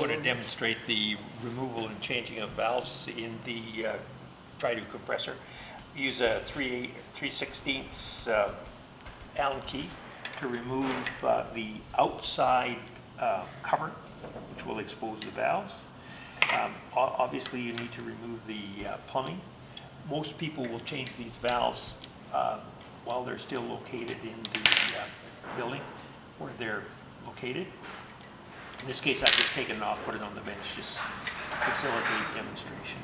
going to demonstrate the removal and changing of valves in the Trido compressor. Use a 3/16 Allen key to remove the outside cover, which will expose the valves. Obviously, you need to remove the plumbing. Most people will change these valves while they're still located in the building where they're located. In this case, I've just taken it off, put it on the bench, just to facilitate demonstration.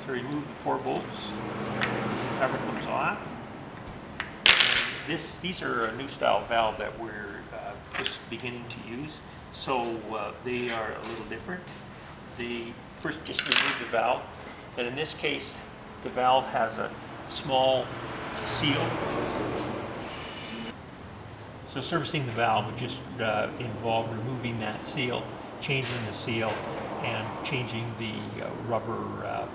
So remove the 4 bolts, the cover comes off. These are a new style valve that we're just beginning to use, so they are a little different. They first just remove the valve, and in this case, the valve has a small seal. So servicing the valve would just involve removing that seal, changing the seal, and changing the rubber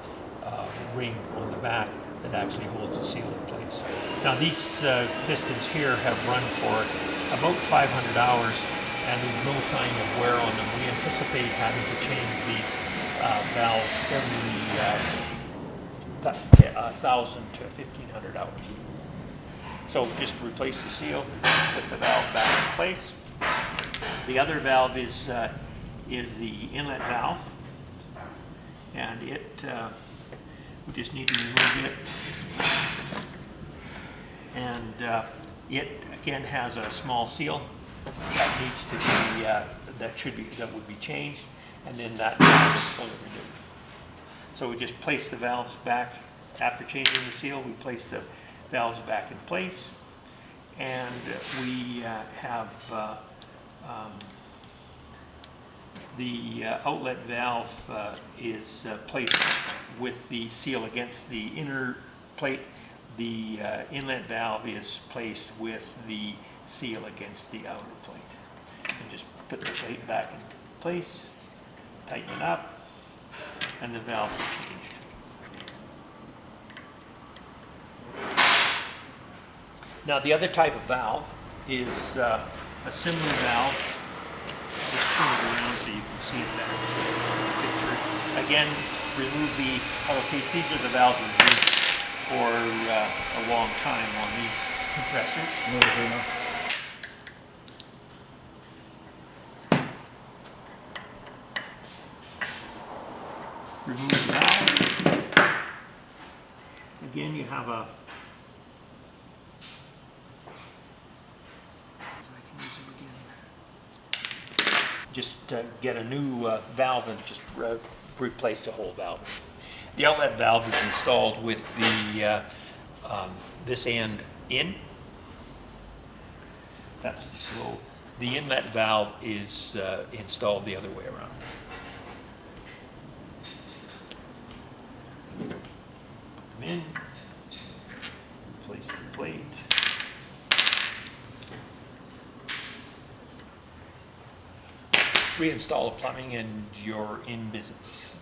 ring on the back that actually holds the seal in place. Now these pistons here have run for about 500 hours and there's no sign of wear on them. We anticipate having to change these valves every 1,000 to 1,500 hours. So just replace the seal, put the valve back in place. The other valve is the inlet valve, and we just need to remove it. And it again has a small seal that needs to be that would be changed, and then that valve is fully removed. So we just place the valves back after changing the seal. We place the valves back in place, and we have the outlet valve is placed with the seal against the inner plate. The inlet valve is placed with the seal against the outer plate. And just put the plate back in place, tighten it up, and the valves are changed. Now the other type of valve is a similar valve. Just turn it around so you can see it better in the picture. Again, remove the hollow case. These are the valves we've used for a long time on these compressors. Remove the valve. Again, you have a just get a new valve and just replace the whole valve. The outlet valve is installed with the this end in. That's slow. The inlet valve is installed the other way around. Put them in. Replace the plate. Reinstall the plumbing and you're in business.